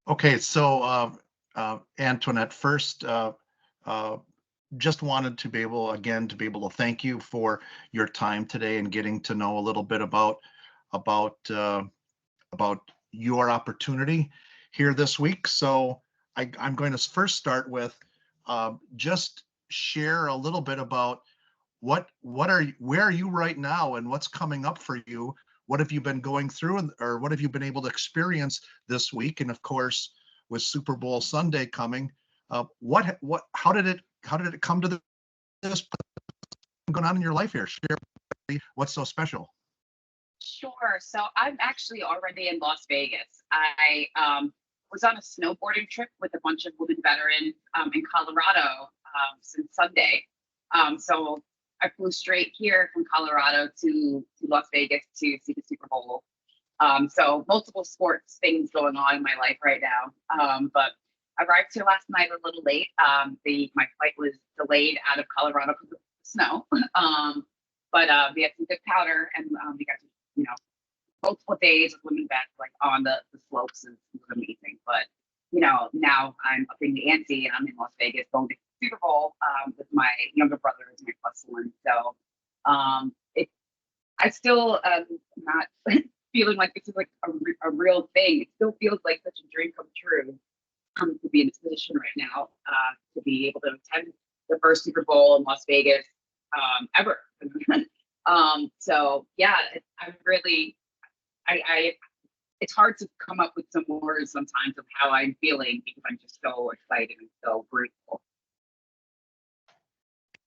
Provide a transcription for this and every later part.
Okay, so Antoinette, first, uh, just wanted to be able, again, to be able to thank you for your time today and getting to know a little bit about about your opportunity here this week. So I'm going to first start with just share a little bit about where are you right now and what's coming up for you. What have you been going through, or what have you been able to experience this week? And of course, with Super Bowl Sunday coming, how did it come to this going on in your life here? Share what's so special. Sure. So I'm actually already in Las Vegas. I was on a snowboarding trip with a bunch of women veterans in Colorado since Sunday. So I flew straight here from Colorado to Las Vegas to see the Super Bowl. So multiple sports things going on in my life right now. But I arrived here last night a little late. My flight was delayed out of Colorado because of the snow. But we had some good powder, and we got to, you know, multiple days of women back like on the slopes, and it was amazing. But now I'm upping the ante, and I'm in Las Vegas going to the Super Bowl with my younger brother as my plus one. So it I still not feeling like this is like a real thing. It still feels like such a dream come true to be in this position right now, to be able to attend the first Super Bowl in Las Vegas ever. So yeah, I'm really, I it's hard to come up with some words sometimes of how I'm feeling because I'm just so excited and so grateful.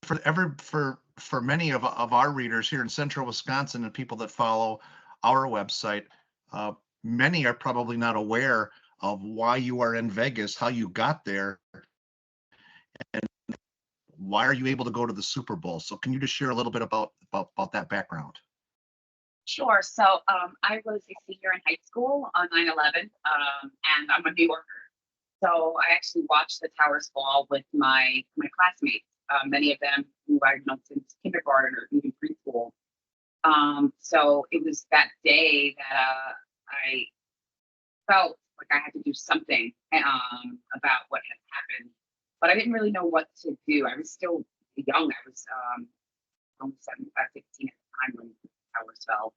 For many of our readers here in central Wisconsin and people that follow our website, uh, many are probably not aware of why you are in Vegas, how you got there, and why are you able to go to the Super Bowl. So can you just share a little bit about that background? Sure. So I was a senior in high school on 9/11, and I'm a New Yorker. So I actually watched the towers fall with my classmates, many of them who I've known since kindergarten or even preschool. So it was that day that I felt like I had to do something about what had happened, but I didn't really know what to do. I was still young. I was almost 75, 16 at the time when the towers fell.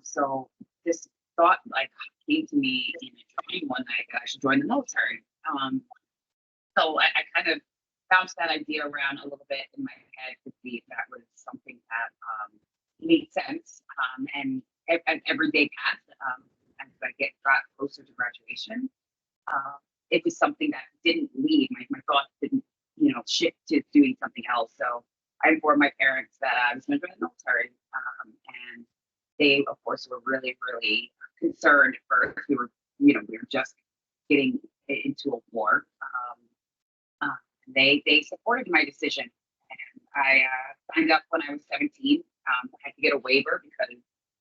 So this thought like came to me in a dream one night that I should join the military. So I kind of bounced that idea around a little bit in my head to see if that was something that made sense. And every day passed as I got closer to graduation. Uh, it was something that didn't leave. My thoughts didn't, shift to doing something else. So I informed my parents that I was going to join the military. And they, of course, were really, really concerned at first. We were just getting into a war. Uh, they supported my decision, and I signed up when I was 17. I had to get a waiver because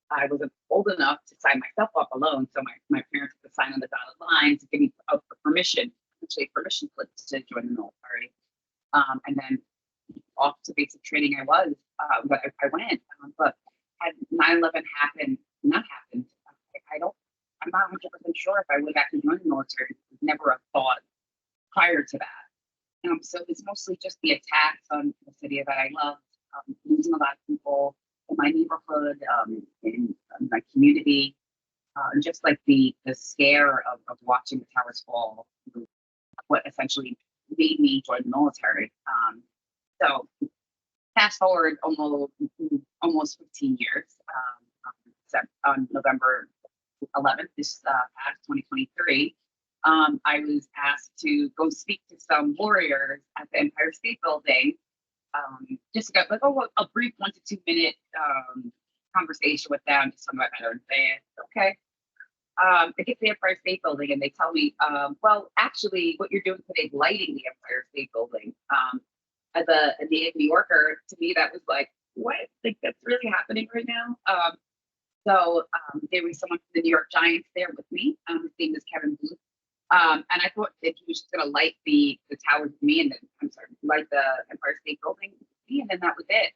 I wasn't old enough to sign myself up alone. So my parents had to sign on the dotted line to give me permission, actually permission slips to join the military. And then off to basic training but I went. But had 9/11 happened, not happened, I'm not 100% sure if I would have actually joined the military. It was never a thought prior to that. So it's mostly just the attacks on the city that I loved, losing a lot of people in my neighborhood, in my community, just like the scare of watching the towers fall, what essentially made me join the military. So fast forward almost 15 years, on November 11th, this past 2023, I was asked to go speak to some warriors at the Empire State Building. Just to get like a brief 1 to 2 minute conversation with them, just talking about veterans. Okay. I get to the Empire State Building and they tell me, well, actually, what you're doing today is lighting the Empire State Building. As a native New Yorker, to me, that was like, what? Like, that's really happening right now? There was someone from the New York Giants there with me. His name is Kevin Booth. And I thought that he was just going to light the towers with me, and then, I'm sorry, light the Empire State Building with me, and then that was it.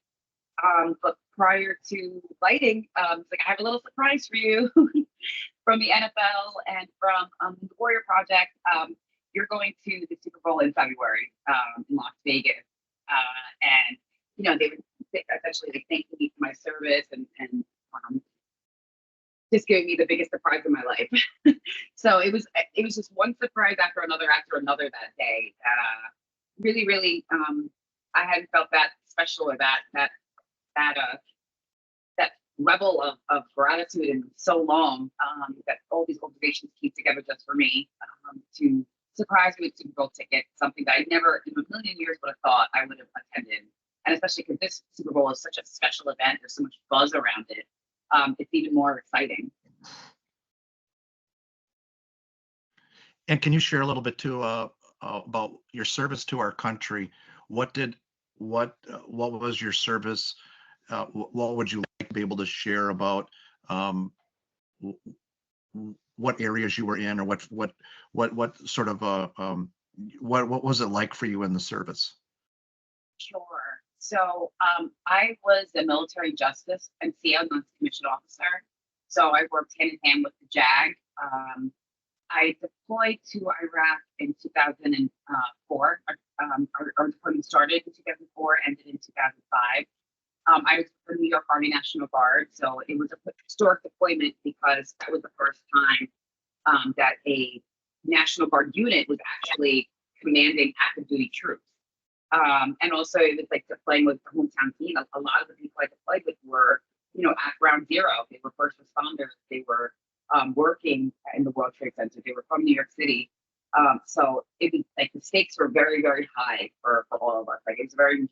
But prior to lighting, it's like, I have a little surprise for you. from the NFL and from the Warrior Project. You're going to the Super Bowl in February in Las Vegas, and they would essentially like thanking me for my service and just giving me the biggest surprise of my life. So it was just one surprise after another that day. Really, really, I hadn't felt that special or that that level of gratitude in so long, that all these organizations came together just for me, to surprise me with Super Bowl ticket, something that I never in a million years would have thought I would have attended. And especially because this Super Bowl is such a special event, there's so much buzz around it. It's even more exciting. And can you share a little bit too about your service to our country? What did what was your service? What would you like to be able to share about w- what areas you were in, or what sort of what was it like for you in the service? Sure. So I was a military justice and CL non-commissioned officer. So I worked hand in hand with the JAG. I deployed to Iraq in 2004. Our deployment started in 2004, ended in 2005. I was for the New York Army National Guard, so it was a historic deployment because that was the first time that a National Guard unit was actually commanding active duty troops. And also it was like deploying with the hometown team. A lot of the people I deployed with were, at ground zero. They were first responders. They were working in the World Trade Center. They were from New York City. So it was like the stakes were very, very high for all of us. Like it was very,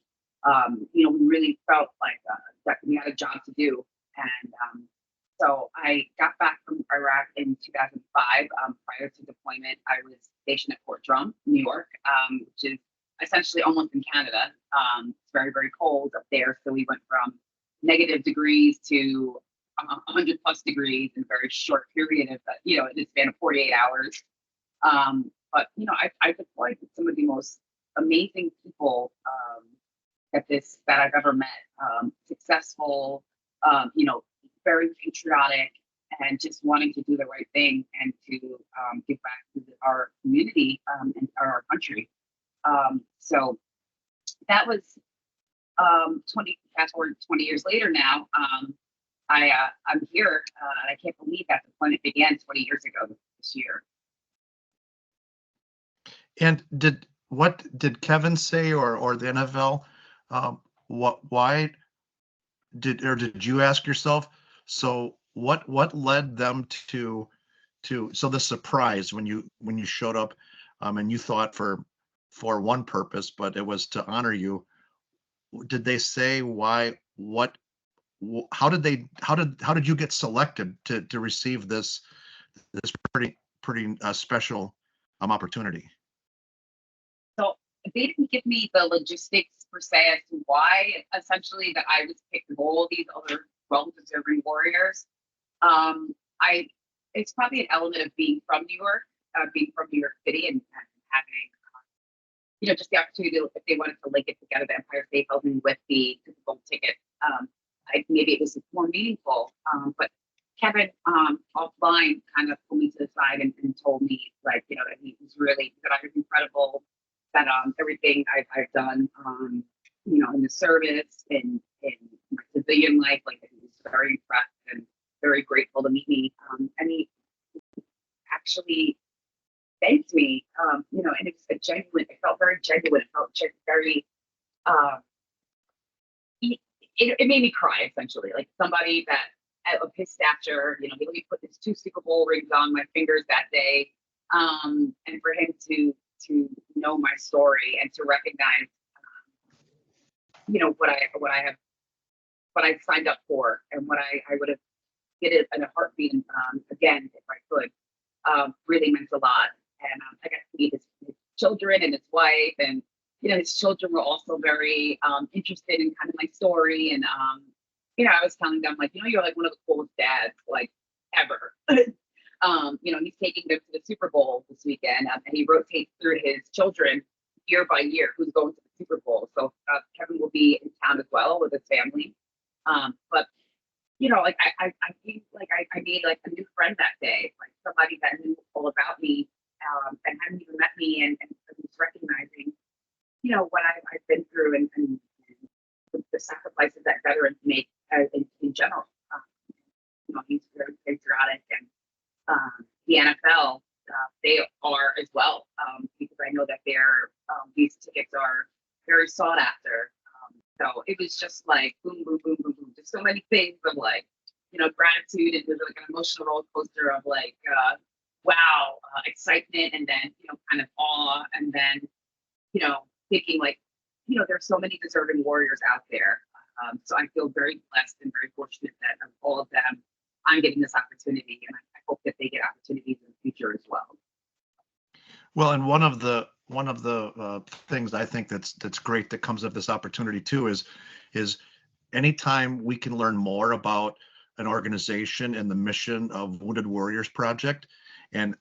we really felt like that we had a job to do. And so I got back from Iraq in 2005. Prior to deployment, I was stationed at Fort Drum, New York, which is essentially almost in Canada. It's very, very cold up there. So we went from negative degrees to 100 plus degrees in a very short period of, in the span of 48 hours. But, I deployed with some of the most amazing people that I've ever met. Successful, very patriotic, and just wanting to do the right thing and to give back to our community and our country. So that was 20. Fast forward 20 years later now. I'm here, and I can't believe that deployment began 20 years ago this year. And what did Kevin say, or the NFL? Why did you ask yourself? So what led them so the surprise when you showed up, and you thought for one purpose, but it was to honor you. Did they say why? How did you get selected to receive this pretty special opportunity? So they didn't give me the logistics per se as to why, essentially, that I was picked of all these other well-deserving warriors. I It's probably an element of being from New York, being from New York City, and having just the opportunity if they wanted to link it together, the Empire State Building with the Super Bowl ticket. Maybe it was more meaningful. But Kevin offline kind of pulled me to the side and told me, like, that he was really, that I was incredible, that everything I've done, in the service, in my civilian life, like, that he was very impressed and very grateful to meet me. And he actually thanked me, and it's a genuine, it felt very genuine. It felt very, it made me cry, essentially, like somebody that of his stature, he let me put his 2 Super Bowl rings on my fingers that day. And for him to know my story and to recognize, what I signed up for, and what I would have did it in a heartbeat, again, if I could, really meant a lot. And I got to meet his children and his wife, and his children were also very interested in kind of my story. And I was telling them, like, you're like one of the coolest dads, like, ever. He's taking them to the Super Bowl this weekend, and he rotates through his children year by year who's going to the Super Bowl. So Kevin will be in town as well with his family. But like I think, like, I made like a new friend that day, like somebody that knew all about me, and hadn't even met me, and was recognizing, what I've been through, and the sacrifices that veterans make in general. Um, he's very patriotic, and the NFL, they are as well, because I know that these tickets are very sought after. So it was just like boom, boom, boom, boom, boom. Just so many things of like, gratitude, and there's like an emotional roller coaster of like, wow, excitement, and then, kind of awe, and then, thinking like, there's so many deserving warriors out there. So I feel very blessed and very fortunate that of all of them, I'm getting this opportunity, and I hope that they get opportunities in the future as well. Well, and one of the things I think that's great that comes of this opportunity too is anytime we can learn more about an organization and the mission of Wounded Warriors Project, and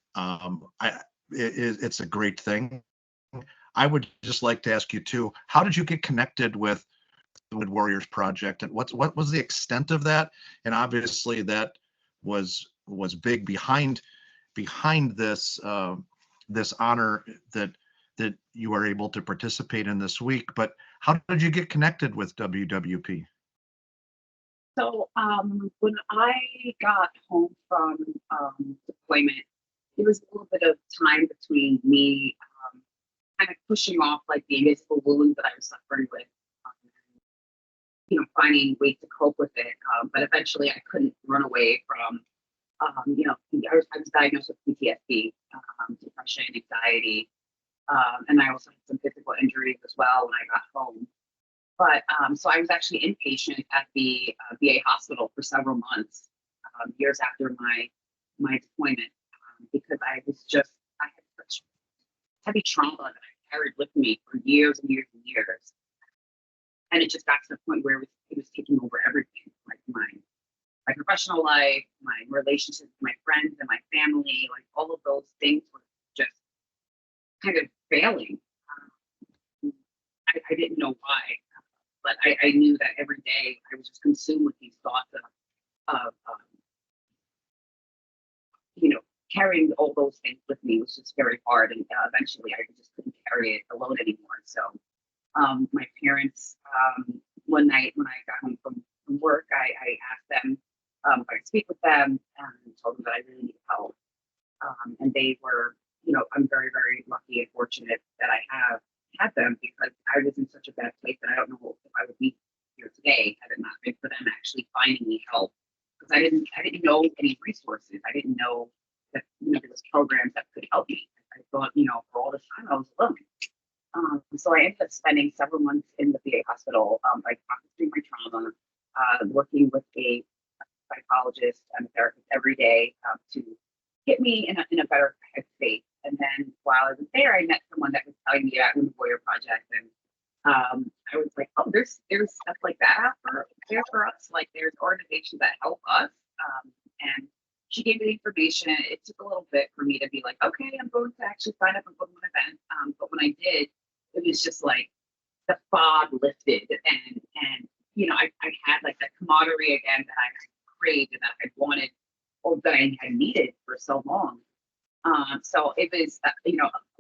it's a great thing. I would just like to ask you too, how did you get connected with the Wounded Warriors Project, and what was the extent of that? And obviously that was big behind this honor that you are able to participate in this week. But how did you get connected with WWP? So when I got home from deployment, there was a little bit of time between me kind of pushing off like the invisible wounds that I was suffering with, finding ways to cope with it. But eventually I couldn't run away from, I was diagnosed with PTSD, depression, anxiety, and I also had some physical injuries as well when I got home. But so I was actually inpatient at the VA hospital for several months, years after my deployment, because I had such heavy trauma that I carried with me for years and years and years, and it just got to the point where it was taking over everything, like my professional life, my relationships with my friends and my family, like all of those things were just kind of failing. I didn't know why, but I knew that every day I was just consumed with these thoughts of carrying all those things with me was just very hard, and eventually I just couldn't carry it alone anymore. So my parents, one night when I got home from work, I asked them if I could speak with them, and told them that I really needed help. And they were, I'm very, very lucky and fortunate that I have had them, because I was in such a bad place that I don't know if I would be here today had it not been for them actually finding me help. Because I didn't know any resources. I didn't know that there was programs that could help me. I thought, for all this time I was alone. So I ended up spending several months in the VA hospital, like processing my trauma, working with a psychologist and a therapist every day, to get me in a better headspace. And then while I was there, I met someone that was telling me about the Warrior Project, and I was like, oh, there's stuff like that out there for us. Like there's organizations that help us. And she gave me the information. It took a little bit for me to be like, okay, I'm going to actually sign up and go to an event. But when I did, it was just like the fog lifted, and I had like that camaraderie again that I craved and that I wanted, or that I had needed for so long. So it was,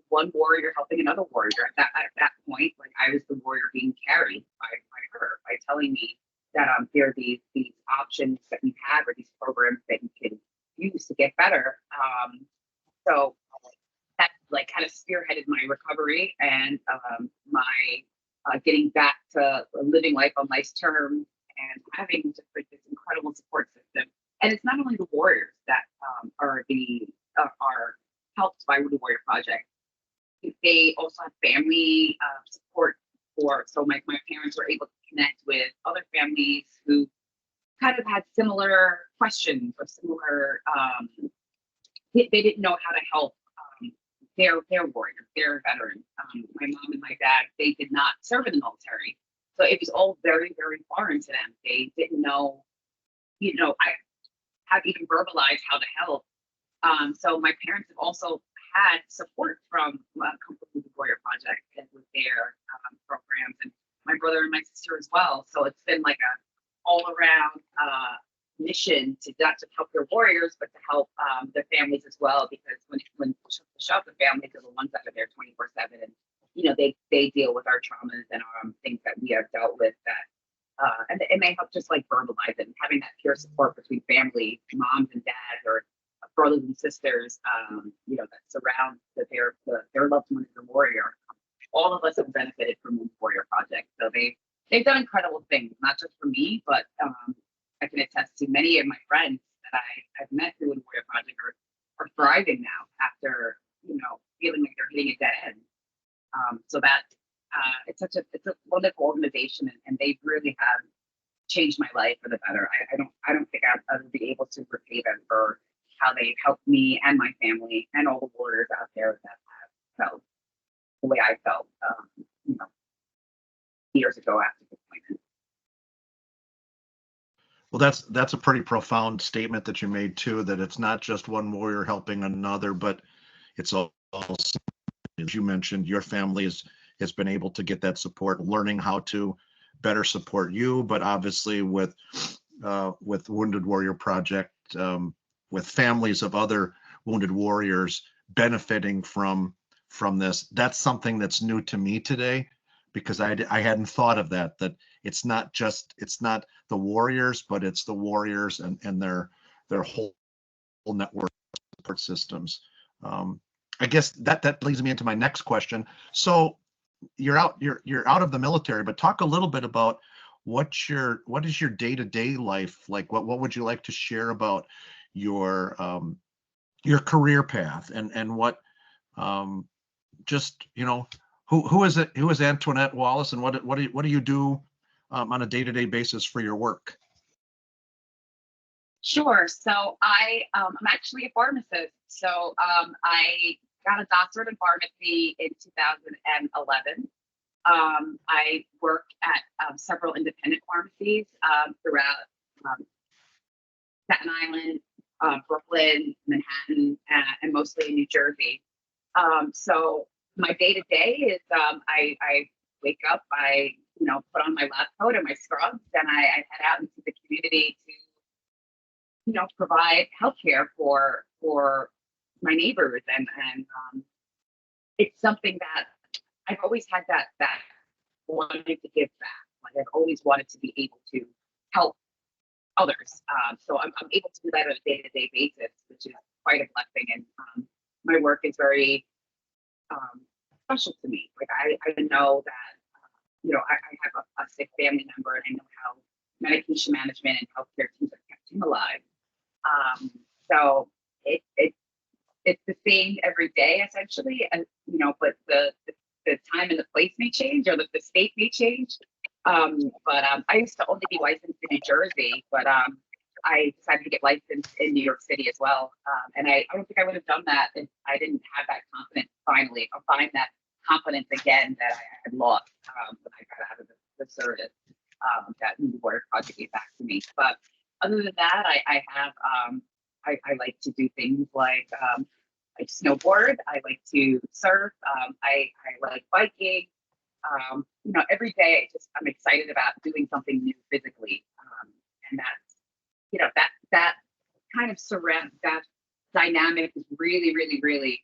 one warrior helping another warrior. At that point, like I was the warrior being carried by her, by telling me that there are these options that we have, or these programs that you can use to get better. So that like kind of spearheaded my recovery, and my getting back to living life on life's terms, and having just like this incredible support system. And it's not only the warriors that are helped by the Warrior Project. They also have family support so my parents were able to connect with other families who kind of had similar questions, or similar, they didn't know how to help their warriors, their veterans. My mom and my dad, they did not serve in the military. So it was all very, very foreign to them. They didn't know, I have even verbalized how to help. So my parents have also had support from the Warrior Project and with their programs, and my brother and my sister as well. So it's been like a all around mission to not just help their warriors, but to help their families as well. Because when push the shove, the families are the ones that are there 24/7, and they deal with our traumas and things that we have dealt with. And it may help just like verbalize it and having that peer support between family, moms and dads, or brothers and sisters, that surround their loved one as a warrior. All of us have benefited from the Warrior Project. So they've done incredible things, not just for me, but I can attest to many of my friends that I've met through the Warrior Project are thriving now after, feeling like they're hitting a dead end. So that it's a wonderful organization, and they really have changed my life for the better. I don't think I would be able to repay them for how they've helped me and my family and all the warriors out there that have felt the way I felt, years ago after deployment. Well, that's a pretty profound statement that you made too, that it's not just one warrior helping another, but it's also, as you mentioned, your family has been able to get that support, learning how to better support you, but obviously with Wounded Warrior Project, with families of other wounded warriors benefiting from this. That's something that's new to me today, because I hadn't thought of that it's not the warriors, but it's the warriors and their whole network support systems. I guess that leads me into my next question. So you're out of the military, but talk a little bit about what is your day-to-day life like? What would you like to share about your career path, and what just who is Antoinette Wallace, and what do you do on a day-to-day basis for your work? Sure. So I'm actually a pharmacist. So I got a doctorate in pharmacy in 2011. I work at several independent pharmacies throughout Staten Island, Brooklyn, Manhattan, and mostly in New Jersey. So my day to day is I wake up, I put on my lab coat and my scrubs, and I head out into the community to provide healthcare for my neighbors, and it's something that I've always had that wanted to give back. Like I've always wanted to be able to help others. So I'm able to do that on a day-to-day basis, which is quite a blessing. And my work is very special to me. Like I know that I have a sick family member, and I know how medication management and healthcare teams have kept him alive. So it's the same every day essentially, and but the time and the place may change, or the state may change. But I used to only be licensed in New Jersey, but I decided to get licensed in New York City as well. And I don't think I would have done that if I didn't have that confidence finally, or find that confidence again that I had lost when I got out of the service. That New Warrior Project gave back to me. But other than that, I have I like to do things like snowboard. I like to surf. I like biking. Every day I'm excited about doing something new physically, and that kind of surround that dynamic is really, really, really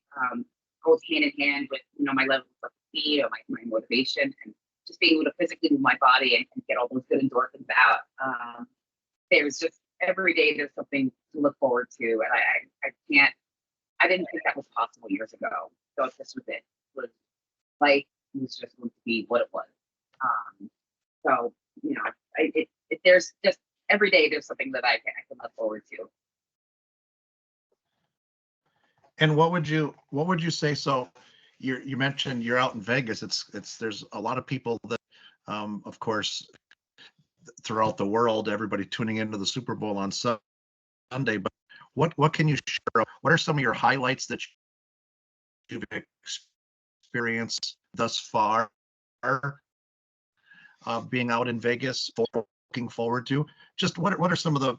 goes hand in hand with my level of speed, or my motivation, and just being able to physically move my body and get all those good endorphins out. There's just every day there's something to look forward to, and I didn't think that was possible years ago. So this was it. Life was just going to be what it was. So there's just every day there's something that I can look forward to. And what would you say? So you mentioned you're out in Vegas. There's a lot of people that, of course, throughout the world, everybody tuning into the Super Bowl on Sunday. But what can you share? What are some of your highlights that you've experienced thus far, being out in Vegas, looking forward to? Just what are some of the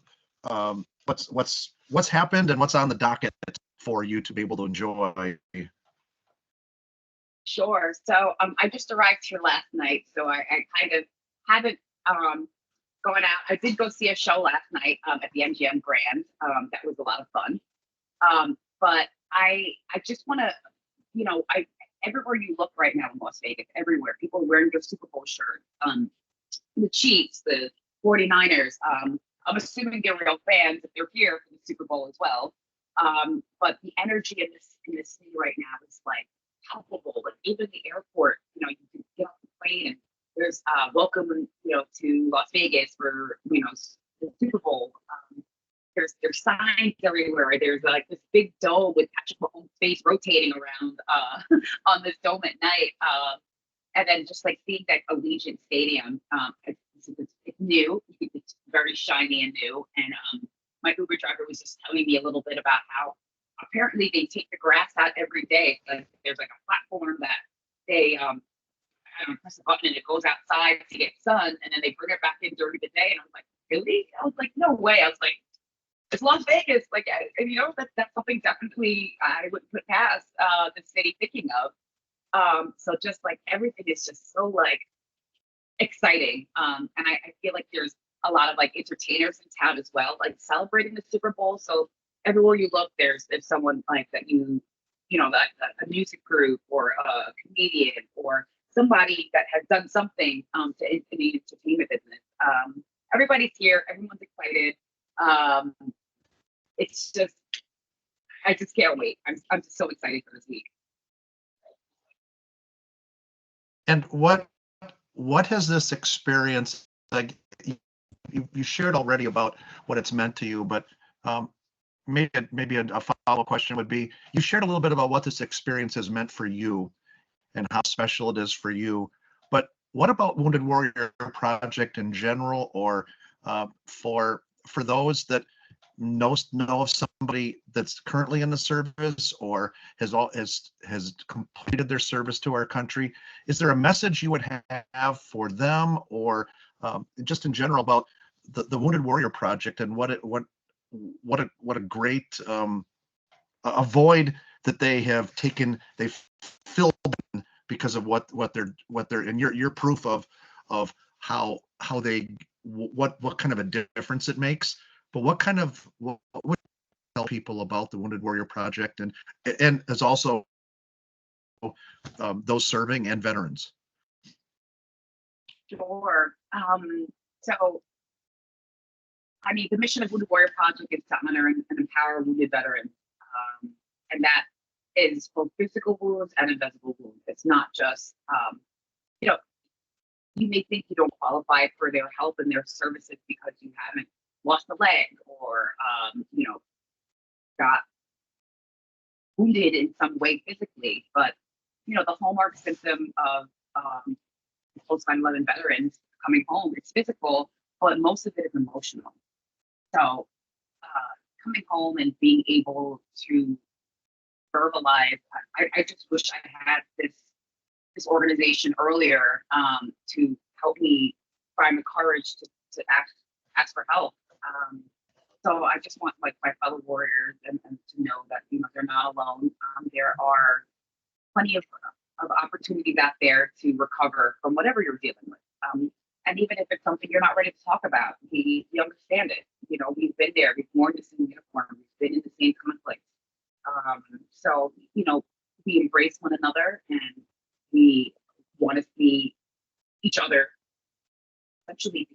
what's happened and what's on the docket for you to be able to enjoy? Sure. So I just arrived here last night, so I kind of haven't going out. I did go see a show last night at the MGM Grand. That was a lot of fun. But I just want to, I everywhere you look right now in Las Vegas, everywhere people are wearing their Super Bowl shirt. The Chiefs, the 49ers. I'm assuming they're real fans if they're here for the Super Bowl as well. But the energy in this city right now is like palpable. Like even the airport, you can get off the plane and there's welcome, to Las Vegas for the Super Bowl. There's signs everywhere. There's like this big dome with Patrick Mahomes' face rotating around on this dome at night. And then just like seeing that Allegiant Stadium, it's new. It's very shiny and new. And my Uber driver was just telling me a little bit about how apparently they take the grass out every day. Like there's like a platform that they I don't know, press a button and it goes outside to get sun, and then they bring it back in during the day. And I was like, really? I was like, no way. I was like, it's Las Vegas. Like, and that's something definitely I wouldn't put past the city thinking of. So just like everything is just so like exciting. And I feel like there's a lot of like entertainers in town as well, like celebrating the Super Bowl. So everywhere you look, there's someone like that that a music group or a comedian or somebody that has done something in the entertainment business. Everybody's here. Everyone's excited. It's just, I just can't wait. I'm just so excited for this week. And what has this experience, like you shared already about what it's meant to you, but maybe a follow-up question would be, you shared a little bit about what this experience has meant for you and how special it is for you, but what about Wounded Warrior Project in general, or for those that know of somebody that's currently in the service or has completed their service to our country? Is there a message you would have for them, or just in general about the Wounded Warrior Project and what a great a void that they have taken, they've filled in because of what they're and your proof of how they what kind of a difference it makes. But what would you tell people about the Wounded Warrior Project, and as also those serving and veterans? Sure. So, I mean, the mission of Wounded Warrior Project is to honor and empower wounded veterans. And that is both physical wounds and invisible wounds. It's not just, you know, you may think you don't qualify for their help and their services because you haven't lost a leg or, got wounded in some way physically. But, the hallmark symptom of post 9/11 veterans coming home, it's physical, but most of it is emotional. So coming home and being able to verbalize, I just wish I had this organization earlier to help me find the courage to ask for help. So I just want like my fellow warriors and to know that they're not alone. There are plenty of opportunities out there to recover from whatever you're dealing with. And even if it's something you're not ready to talk about, we understand it. We've been there, we've worn the same uniform, we've been in the same conflict. So, we embrace one another and we want to see each other essentially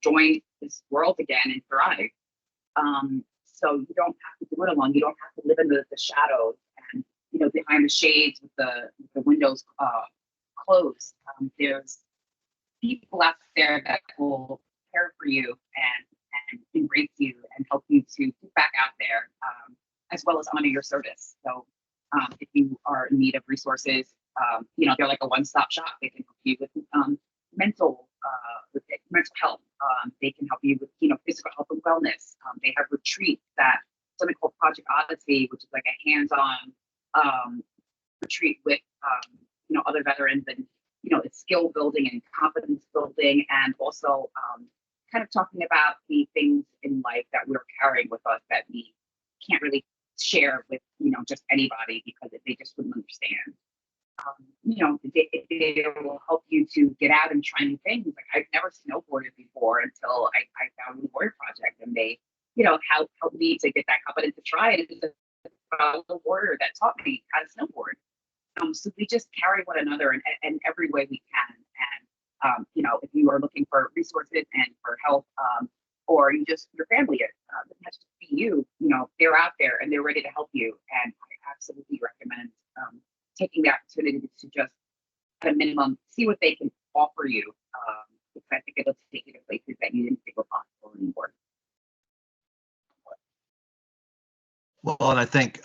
join this world again and thrive. So you don't have to do it alone. You don't have to live in the shadows and, behind the shades with the windows closed. There's people out there that will care for you and embrace you and help you to get back out there, as well as honor your service. So if you are in need of resources, they're like a one-stop shop. They can help you with mental health. They can help you with physical health and wellness. They have retreats that something called Project Odyssey, which is like a hands-on retreat with other veterans, and it's skill building and confidence building, and also kind of talking about the things in life that we're carrying with us that we can't really share with just anybody because they just wouldn't understand. they will help you to get out and try new things. Like I've never snowboarded before until I found the Warrior Project, and they, helped me to get that confidence to try it. It's a warrior that taught me how to snowboard. So we just carry one another in every way we can. And if you are looking for resources and for help, or your family, doesn't have to be you. They're out there and they're ready to help you. And I absolutely recommend taking the opportunity to just, at a minimum, see what they can offer you. Because I think it'll take you to places that you didn't think were possible anymore. Well, and I think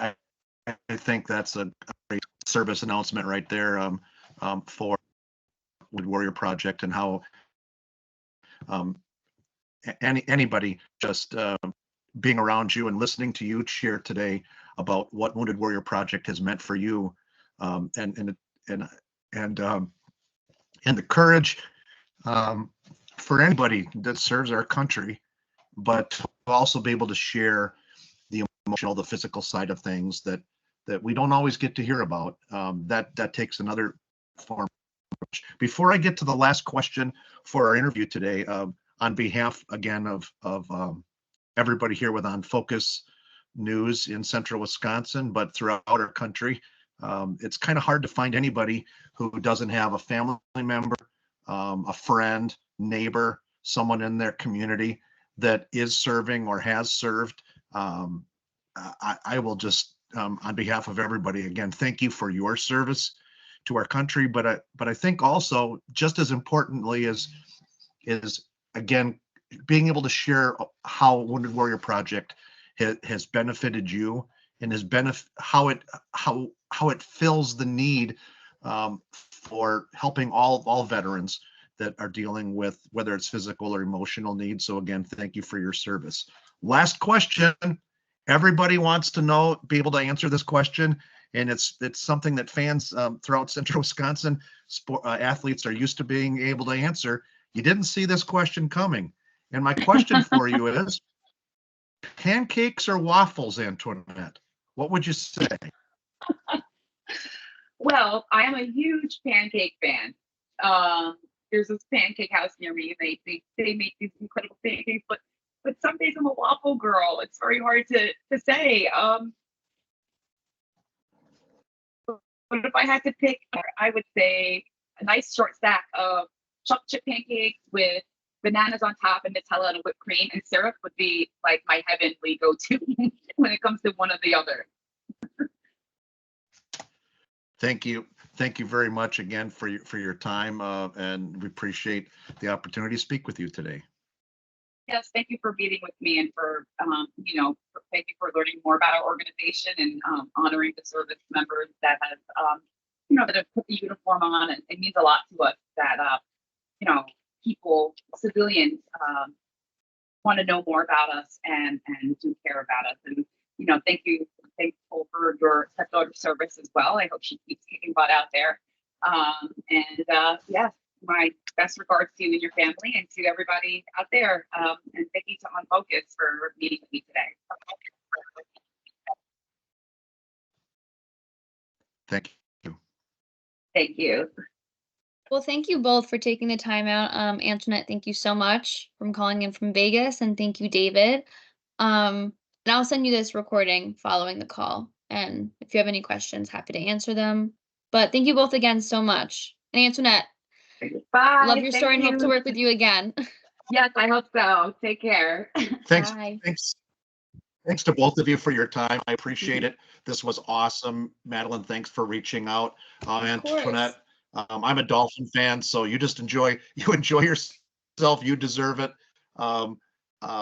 that's a great service announcement right there, for Wounded Warrior Project, and how anybody just being around you and listening to you share today about what Wounded Warrior Project has meant for you, and the courage, for anybody that serves our country, but to also be able to share the emotional, the physical side of things that we don't always get to hear about. That takes another form. Before I get to the last question for our interview today, on behalf again of everybody here with OnFocus News in Central Wisconsin, but throughout our country, it's kind of hard to find anybody who doesn't have a family member, a friend, neighbor, someone in their community that is serving or has served. I will just, on behalf of everybody, again, thank you for your service to our country. But I think also, just as importantly, is again being able to share how Wounded Warrior Project has benefited you, and how it fills the need for helping all veterans that are dealing with, whether it's physical or emotional needs. So again, thank you for your service. Last question. Everybody wants to know, be able to answer this question, and it's something that fans throughout Central Wisconsin, athletes, are used to being able to answer. You didn't see this question coming, and my question for you is: pancakes or waffles, Antoinette? What would you say? Well, I am a huge pancake fan. There's this pancake house near me. They make these incredible pancakes, but some days I'm a waffle girl. It's very hard to say. But if I had to pick, I would say a nice short stack of chocolate chip pancakes with bananas on top and Nutella and whipped cream and syrup would be like my heavenly go-to when it comes to one or the other. Thank you. Thank you very much again for your time, and we appreciate the opportunity to speak with you today. Yes, thank you for meeting with me, and for thank you for learning more about our organization, and honoring the service members that have that have put the uniform on. And it means a lot to us that people, civilians, want to know more about us and do care about us. And thankful for your stepdaughter service as well. I hope she keeps kicking butt out there. Yes, my best regards to you and your family, and to everybody out there. And thank you to OnFocus for meeting with me today. Thank you. Thank you. Well, thank you both for taking the time out. Antoinette, thank you so much from calling in from Vegas, and thank you, David. And I'll send you this recording following the call. And if you have any questions, happy to answer them. But thank you both again so much. And Antoinette, Bye. love your story and hope to work with you again. Yes, I hope so. Take care. Thanks. Bye. Thanks to both of you for your time. I appreciate it. This was awesome. Madeline, thanks for reaching out. Antoinette, I'm a Dolphin fan, so you enjoy yourself. You deserve it.